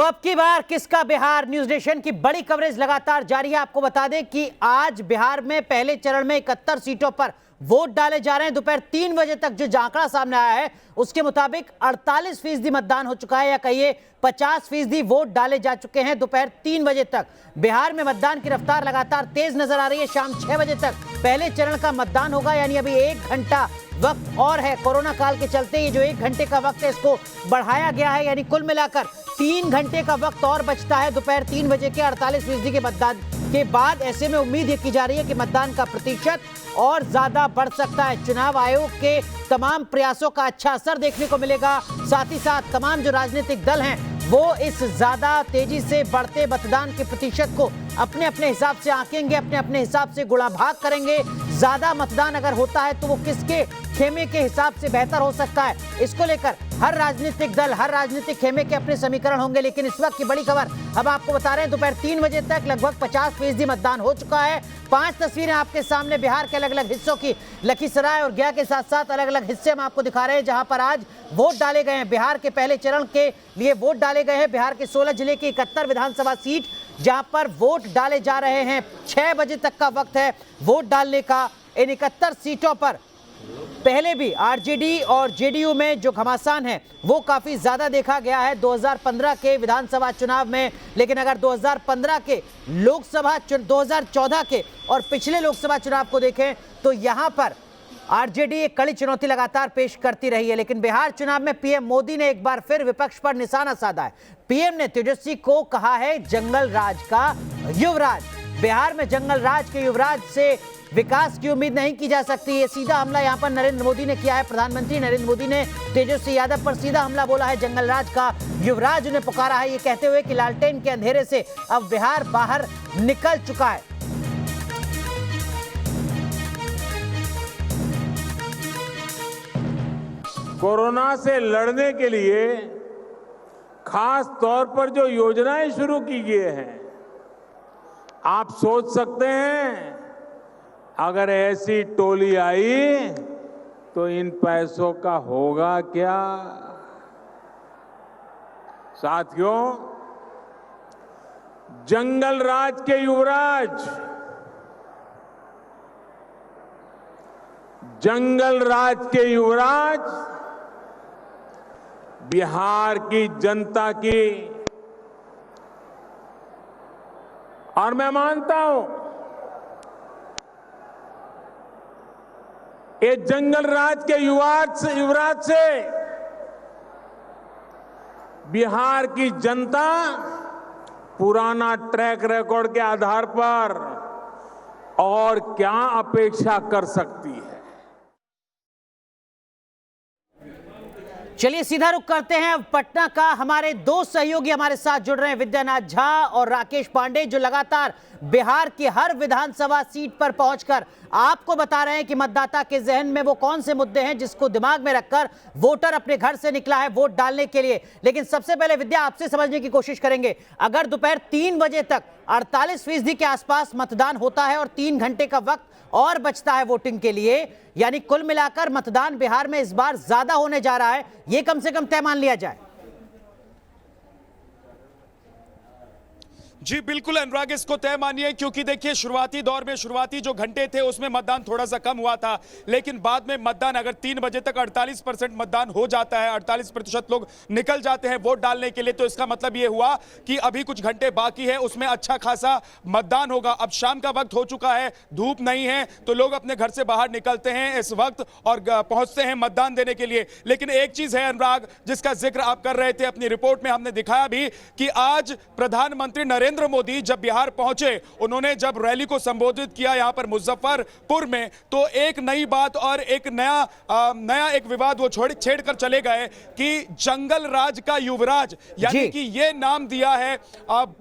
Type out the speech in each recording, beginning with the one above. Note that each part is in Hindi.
अब की बार किसका बिहार, न्यूज नेशन की बड़ी कवरेज लगातार जारी है। आपको बता दें कि आज बिहार में पहले चरण में 71 सीटों पर वोट डाले जा रहे हैं। दोपहर 3 बजे तक जो आंकड़ा सामने आया है उसके मुताबिक 48% मतदान हो चुका है, या कहिए 50% वोट डाले जा चुके हैं। दोपहर 3 बजे तक बिहार में मतदान की रफ्तार लगातार तेज नजर आ रही है। शाम 6 बजे तक पहले चरण का मतदान होगा, यानी अभी 1 घंटा वक्त और है। कोरोना काल के चलते ये जो 1 घंटे का वक्त है इसको बढ़ाया गया है, यानी कुल मिलाकर 3 घंटे का वक्त और बचता है दोपहर 3 बजे के 48% के मतदान के बाद। ऐसे में उम्मीद ये की जा रही है कि मतदान का प्रतिशत और ज्यादा बढ़ सकता है। चुनाव आयोग के तमाम प्रयासों का अच्छा असर देखने को मिलेगा। साथ ही साथ तमाम जो राजनीतिक दल हैं वो इस ज्यादा तेजी से बढ़ते मतदान के प्रतिशत को अपने अपने हिसाब से आंकेंगे, अपने अपने हिसाब से गुणा भाग करेंगे। ज्यादा मतदान अगर होता है तो वो किसके खेमे के हिसाब से बेहतर हो सकता है, इसको लेकर हर राजनीतिक दल, हर राजनीतिक खेमे के अपने समीकरण होंगे। लेकिन इस वक्त की बड़ी खबर अब आपको बता रहे हैं, दोपहर 3 बजे तक लगभग 50% मतदान हो चुका है। 5 तस्वीरें आपके सामने बिहार के अलग अलग हिस्सों की, लखीसराय और गया के साथ साथ अलग अलग हिस्से हम आपको दिखा रहे हैं जहां पर आज वोट डाले गए हैं। बिहार के पहले चरण के लिए वोट डाले गए हैं। बिहार के 16 जिले की 71 विधानसभा सीट जहां पर वोट डाले जा रहे हैं। 6 बजे तक का वक्त है वोट डालने का। इन 71 सीटों पर पहले भी आरजेडी और जेडीयू में जो घमासान है वो काफी ज्यादा देखा गया है 2015 के विधानसभा चुनाव में। लेकिन अगर 2015 के लोकसभा 2014 के और पिछले लोकसभा चुनाव को देखें तो यहां पर आरजेडी एक कड़ी चुनौती लगातार पेश करती रही है। लेकिन बिहार चुनाव में पीएम मोदी ने एक बार फिर विपक्ष पर निशाना साधा है। पीएम ने तेजस्वी को कहा है जंगल राज का युवराज। बिहार में जंगल राज के युवराज से विकास की उम्मीद नहीं की जा सकती। ये सीधा हमला यहां पर नरेंद्र मोदी ने किया है। प्रधानमंत्री नरेंद्र मोदी ने तेजस्वी यादव पर सीधा हमला बोला है। जंगल राज का युवराज उन्हें पुकारा है, ये कहते हुए कि लालटेन के अंधेरे से अब बिहार बाहर निकल चुका है। कोरोना से लड़ने के लिए खास तौर पर जो योजनाएं शुरू की गई हैं, आप सोच सकते हैं अगर ऐसी टोली आई तो इन पैसों का होगा क्या। साथियों, जंगल राज के युवराज, जंगल राज के युवराज बिहार की जनता की, और मैं मानता हूं ये जंगल राज के युवराज से बिहार की जनता पुराना ट्रैक रिकॉर्ड के आधार पर और क्या अपेक्षा कर सकती है। चलिए सीधा रुख करते हैं अब पटना का। हमारे 2 सहयोगी हमारे साथ जुड़ रहे हैं, विद्यानाथ झा और राकेश पांडे, जो लगातार बिहार की हर विधानसभा सीट पर पहुंचकर आपको बता रहे हैं कि मतदाता के जहन में वो कौन से मुद्दे हैं जिसको दिमाग में रखकर वोटर अपने घर से निकला है वोट डालने के लिए। लेकिन सबसे पहले विद्या, आपसे समझने की कोशिश करेंगे, अगर दोपहर 3 बजे तक 48% के आसपास मतदान होता है और 3 घंटे का वक्त और बचता है वोटिंग के लिए, यानी कुल मिलाकर मतदान बिहार में इस बार ज्यादा होने जा रहा है, ये कम से कम तय मान लिया जाए। जी बिल्कुल अनुराग, इसको तय मानिए, क्योंकि देखिए शुरुआती दौर में शुरुआती जो घंटे थे उसमें मतदान थोड़ा सा कम हुआ था, लेकिन बाद में मतदान अगर 3 बजे तक 48% मतदान हो जाता है, 48% लोग निकल जाते हैं वोट डालने के लिए, तो इसका मतलब ये हुआ कि अभी कुछ घंटे बाकी है, उसमें अच्छा खासा मतदान होगा। अब शाम का वक्त हो चुका है, धूप नहीं है, तो लोग अपने घर से बाहर निकलते हैं इस वक्त और पहुंचते हैं मतदान देने के लिए। लेकिन एक चीज है अनुराग जिसका जिक्र आप कर रहे थे अपनी रिपोर्ट में, हमने दिखाया भी कि आज प्रधानमंत्री नरेंद्र मोदी जब बिहार पहुंचे, उन्होंने जब रैली को संबोधित किया यहां पर मुजफ्फरपुर में, तो एक नई बात और एक नया एक विवाद वो छेड़कर चले गए कि जंगल राज का युवराज, यानी कि ये नाम दिया है।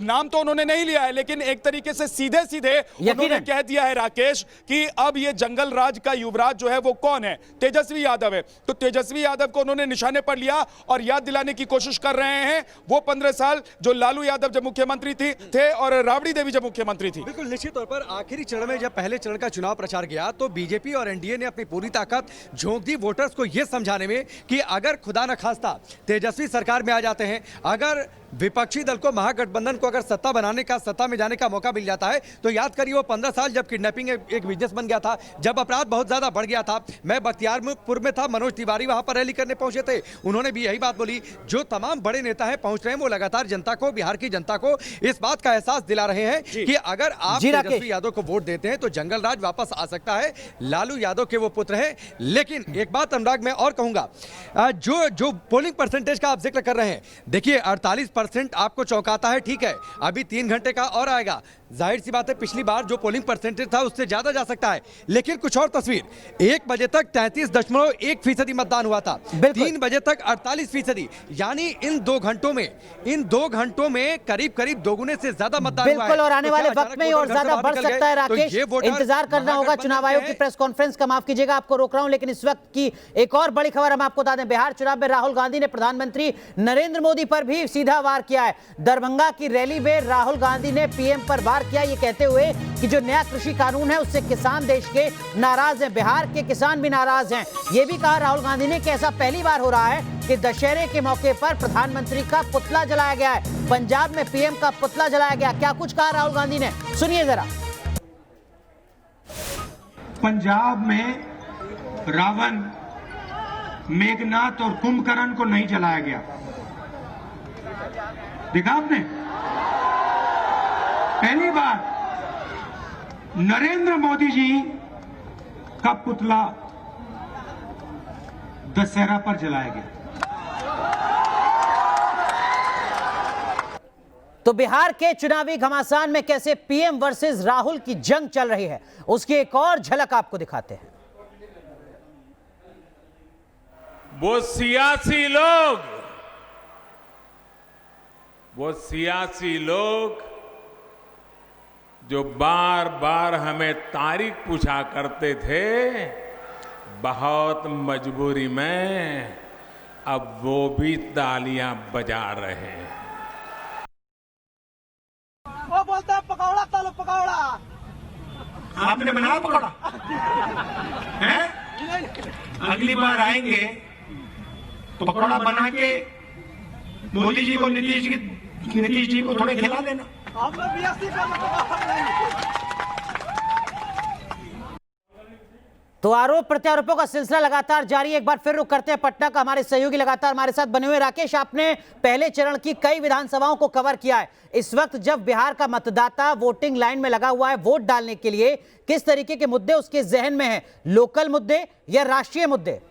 नाम तो उन्होंने नहीं लिया है, लेकिन एक तरीके से सीधे सीधे उन्होंने कह दिया है राकेश कि अब ये जंगल राज का युवराज जो है वो कौन है, तेजस्वी यादव है। तो तेजस्वी यादव को उन्होंने निशाने पर लिया और याद दिलाने की कोशिश कर रहे हैं वो 15 साल जो लालू यादव जब मुख्यमंत्री थे और राबड़ी देवी जब मुख्यमंत्री थी। बिल्कुल निश्चित तौर पर आखिरी चरण में जब पहले चरण का चुनाव प्रचार गया तो बीजेपी और एनडीए ने अपनी पूरी ताकत झोंक दी वोटर्स को यह समझाने में कि अगर खुदा न खास्ता तेजस्वी सरकार में आ जाते हैं, अगर विपक्षी दल को, महागठबंधन को अगर सत्ता बनाने का, सत्ता में जाने का मौका मिल जाता है तो याद करिए वो 15 साल जब किडनैपिंग एक बिजनेस बन गया था, जब अपराध बहुत ज्यादा बढ़ गया था। मैं बख्तियारपुर में था, मनोज तिवारी वहां पर रैली करने पहुंचे थे, उन्होंने भी यही बात बोली। जो तमाम बड़े नेता हैं पहुंच रहे हैं वो लगातार जनता को, बिहार की जनता को इस बात का एहसास दिला रहे हैं कि अगर आप तेजस्वी यादव को वोट देते हैं तो जंगल राज वापस आ सकता है। लालू यादव के वो पुत्र हैं। लेकिन एक बात अनुराग मैं और कहूंगा, जो पोलिंग परसेंटेज का आप जिक्र कर रहे हैं, देखिए 48% आपको चौंकाता है, ठीक है, अभी 3 घंटे का और आएगा, जाहिर सी बात है पिछली बार जो पोलिंग परसेंटेज था उससे ज्यादा जा सकता है। लेकिन कुछ और तस्वीर, 1 बजे तक 33.1% मतदान हुआ था, 3 बजे तक 48%, यानी इन 2 घंटों में करीब करीब दोगुने से ज्यादा मतदान हुआ है। और आने वाले वक्त में और ज्यादा बढ़ सकता है। राकेश, इंतजार करना होगा चुनाव आयोग की प्रेस कॉन्फ्रेंस का। माफ कीजिएगा आपको रोक रहा हूं, लेकिन इस वक्त की एक और बड़ी खबर हम आपको बता दें। बिहार चुनाव में राहुल गांधी ने प्रधानमंत्री नरेंद्र मोदी पर भी सीधा वार किया है। दरभंगा की रैली में राहुल गांधी ने पीएम पर वार किया, ये कहते हुए कि जो नया कृषि कानून है उससे किसान देश के नाराज हैं, बिहार के किसान भी नाराज हैं। ये भी कहा राहुल गांधी ने कि ऐसा पहली बार हो रहा है कि दशहरे के मौके पर प्रधानमंत्री का पुतला जलाया गया है। पंजाब में पीएम का पुतला जलाया गया। क्या कुछ कहा राहुल गांधी ने, सुनिए जरा। पंजाब में रावण, मेघनाथ और कुंभकर्ण को नहीं जलाया गया, देखा आपने? पहली बार नरेंद्र मोदी जी का पुतला दशहरा पर जलाया गया। तो बिहार के चुनावी घमासान में कैसे पीएम वर्सेस राहुल की जंग चल रही है, उसकी एक और झलक आपको दिखाते हैं। वो सियासी लोग जो बार बार हमें तारीख पूछा करते थे, बहुत मजबूरी में अब वो भी तालियां बजा रहे हैं। वो बोलता है पकौड़ा तलो पकौड़ा। आपने बनाया पकौड़ा है? अगली बार आएंगे तो पकौड़ा बना के मोदी जी को, नीतीश जी को थोड़े खिला देना। हम लोग बीएससी का पकौड़ा नहीं। तो आरोप प्रत्यारोपों का सिलसिला लगातार जारी। एक बार फिर रुक करते हैं पटना का। हमारे सहयोगी लगातार हमारे साथ बने हुए। राकेश, आपने पहले चरण की कई विधानसभाओं को कवर किया है। इस वक्त जब बिहार का मतदाता वोटिंग लाइन में लगा हुआ है वोट डालने के लिए, किस तरीके के मुद्दे उसके जहन में हैं? लोकल मुद्दे या राष्ट्रीय मुद्दे?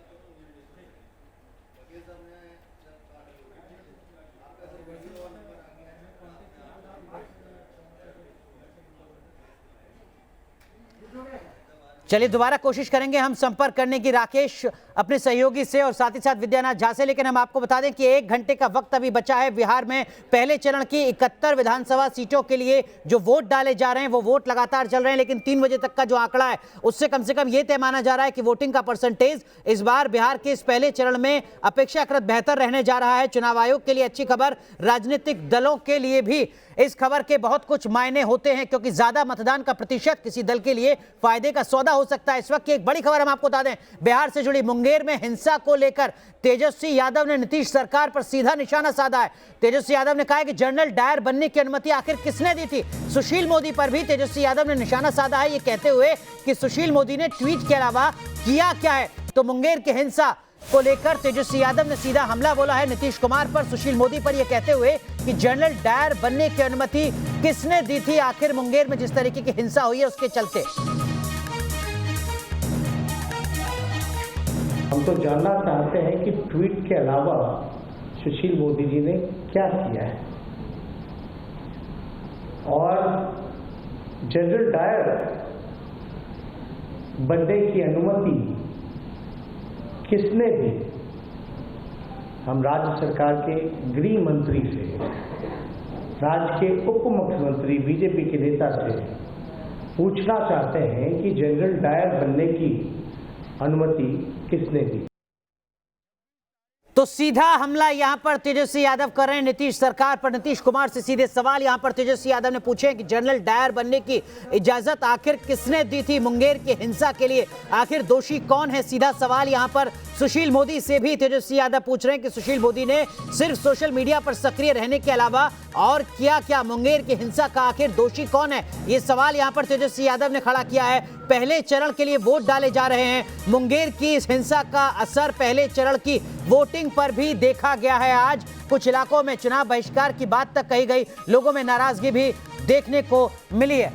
चलिए दोबारा कोशिश करेंगे हम संपर्क करने की राकेश अपने सहयोगी से और साथ ही साथ विद्यानाथ झा से। लेकिन हम आपको बता दें कि 1 घंटे का वक्त अभी बचा है। बिहार में पहले चरण की 71 विधानसभा सीटों के लिए जो वोट डाले जा रहे हैं वो वोट लगातार चल रहे हैं। लेकिन 3 बजे तक का जो आंकड़ा है उससे कम से कम ये तय माना जा रहा है कि वोटिंग का परसेंटेज इस बार बिहार के इस पहले चरण में अपेक्षाकृत बेहतर रहने जा रहा है। चुनाव आयोग के लिए अच्छी खबर, राजनीतिक दलों के लिए भी इस खबर के बहुत कुछ मायने होते हैं, क्योंकि ज्यादा मतदान का प्रतिशत किसी दल के लिए फायदे का सौदा हो सकता है। इस वक्त की एक बड़ी खबर हम आपको बता दें, बिहार से जुड़ी मुंगेर में हिंसा को लेकर तेजस्वी यादव ने नीतीश सरकार पर सीधा निशाना साधा है। तेजस्वी यादव ने कहा है कि जनरल डायर बनने की अनुमति आखिर किसने दी थी। सुशील मोदी पर भी तेजस्वी यादव ने निशाना साधा है, ये कहते हुए कि सुशील मोदी ने ट्वीट के अलावा किया क्या है। तो मुंगेर की हिंसा को लेकर तेजस्वी यादव ने सीधा हमला बोला है नीतीश कुमार पर, सुशील मोदी पर, यह कहते हुए कि जनरल डायर बनने की अनुमति किसने दी थी आखिर मुंगेर में जिस तरीके की हिंसा हुई है उसके चलते। हम तो जानना चाहते हैं कि ट्वीट के अलावा सुशील मोदी जी ने क्या किया है और जनरल डायर बनने की अनुमति किसने दी। हम राज्य सरकार के गृह मंत्री से, राज्य के उप मुख्यमंत्री बीजेपी के नेता से पूछना चाहते हैं कि जनरल डायर बनने की अनुमति किसने दी। तो सीधा हमला यहां पर तेजस्वी यादव कर रहे हैं नीतीश सरकार पर। नीतीश कुमार से सीधे सवाल यहां पर तेजस्वी यादव ने पूछे कि जनरल डायर बनने की इजाजत आखिर किसने दी थी मुंगेर की हिंसा के लिए, आखिर दोषी कौन है? सीधा सवाल यहां पर सुशील मोदी से भी तेजस्वी यादव पूछ रहे हैं कि सुशील मोदी ने सिर्फ सोशल मीडिया पर सक्रिय रहने के अलावा और किया क्या? मुंगेर की हिंसा का आखिर दोषी कौन है? ये सवाल यहां पर तेजस्वी यादव ने खड़ा किया है। पहले चरण के लिए वोट डाले जा रहे हैं। मुंगेर की इस हिंसा का असर पहले चरण की वोटिंग पर भी देखा गया है। आज कुछ इलाकों में चुनाव बहिष्कार की बात तक कही गई, लोगों में नाराजगी भी देखने को मिली है।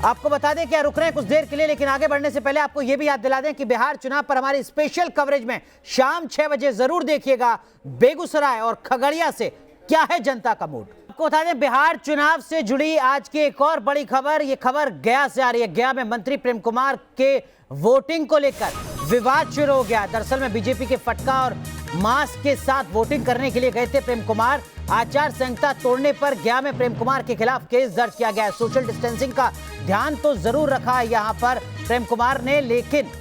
आपको बता दें, क्या रुक रहे हैं कुछ देर के लिए, लेकिन आगे बढ़ने से पहले आपको यह भी याद दिला दें कि बिहार चुनाव पर हमारी स्पेशल कवरेज में शाम 6 बजे जरूर देखिएगा बेगूसराय और खगड़िया से क्या है जनता का मूड। आपको बता दें, बिहार चुनाव से जुड़ी आज की एक और बड़ी खबर, यह खबर गया से आ रही है। गया में मंत्री प्रेम कुमार के वोटिंग को लेकर विवाद शुरू हो गया। दरअसल में बीजेपी के फटका और मास्क के साथ वोटिंग करने के लिए गए थे प्रेम कुमार। आचार संहिता तोड़ने पर गया में प्रेम कुमार के खिलाफ केस दर्ज किया गया है। सोशल डिस्टेंसिंग का ध्यान तो जरूर रखा है यहां पर प्रेम कुमार ने, लेकिन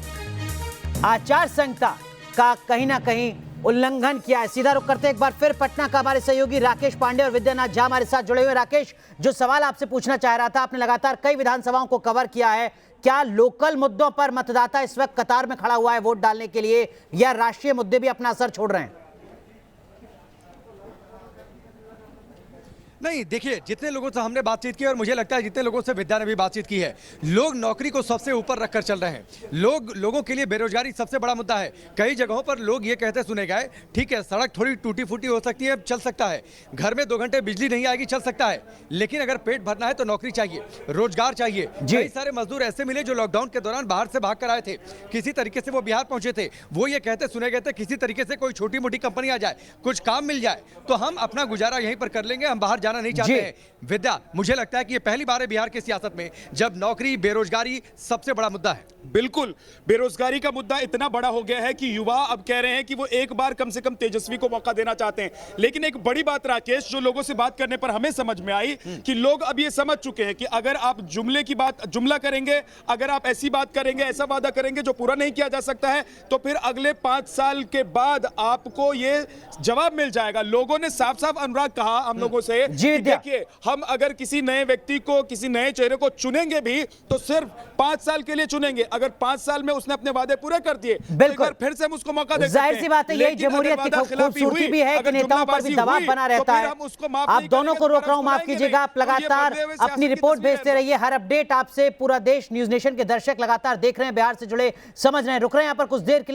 आचार संहिता का कहीं ना कहीं उल्लंघन किया है। सीधा रुख करते एक बार फिर पटना का हमारे सहयोगी राकेश पांडे और विद्यानाथ झा हमारे साथ जुड़े हुए। राकेश, जो सवाल आपसे पूछना चाह रहा था, आपने लगातार कई विधानसभाओं को कवर किया है, क्या लोकल मुद्दों पर मतदाता इस वक्त कतार में खड़ा हुआ है वोट डालने के लिए, या राष्ट्रीय मुद्दे भी अपना असर छोड़ रहे हैं? नहीं, देखिए, जितने लोगों से हमने बातचीत की और मुझे लगता है जितने लोगों से विद्या ने भी बातचीत की है, लोग नौकरी को सबसे ऊपर रखकर चल रहे हैं। लोगों के लिए बेरोजगारी सबसे बड़ा मुद्दा है। कई जगहों पर लोग ये कहते सुने गए, ठीक है सड़क थोड़ी टूटी फूटी हो सकती है, चल सकता है, घर में 2 घंटे बिजली नहीं आएगी, चल सकता है, लेकिन अगर पेट भरना है तो नौकरी चाहिए, रोजगार चाहिए। कई सारे मजदूर ऐसे मिले जो लॉकडाउन के दौरान बाहर से भाग कर आए थे, किसी तरीके से वो बिहार पहुंचे थे, वो ये कहते सुने गए थे किसी तरीके से कोई छोटी मोटी कंपनी आ जाए, कुछ काम मिल जाए तो हम अपना गुजारा यहीं पर कर लेंगे, हम बाहर जाना नहीं चाहते हैं। विद्या, मुझे लगता है कि ये पहली बार है बिहार की सियासत में जब नौकरी बेरोजगारी सबसे बड़ा मुद्दा है। बिल्कुल, बेरोजगारी का मुद्दा इतना बड़ा हो गया है कि युवा अब कह रहे हैं कि वो एक बार कम से कम तेजस्वी को मौका देना चाहते हैं। लेकिन एक बड़ी बात राकेश, जो लोगों से बात करने पर हमें समझ में आई कि लोग अब ये समझ चुके हैं कि अगर आप जुमला करेंगे, अगर आप ऐसी बात करेंगे, ऐसा वादा करेंगे जो पूरा नहीं किया जा सकता है, तो फिर अगले 5 साल के बाद आपको ये जवाब मिल जाएगा। लोगों ने साफ साफ अनुराग कहा हम लोगों से, देखिए हम अगर किसी नए व्यक्ति को, किसी नए चेहरे को चुनेंगे भी तो सिर्फ 5 साल के लिए चुनेंगे। अगर 5 साल में उसने अपने वादे पूरे कर दिए, बिल्कुल, फिर से हम उसको मौका दे सकते हैं। जाहिर सी बात है, यही जमहूरियत की खूबसूरती भी है कि नेताओं पर भी दबाव बना रहता है। आप दोनों को रोक रहा हूं, माफ कीजिएगा। आप लगातार अपनी रिपोर्ट भेजते रहिए, हर अपडेट आपसे पूरा देश न्यूज नेशन के दर्शक लगातार देख रहे हैं, बिहार से जुड़े समझ रहे हैं। रुक रहे हैं यहां पर कुछ देर के लिए।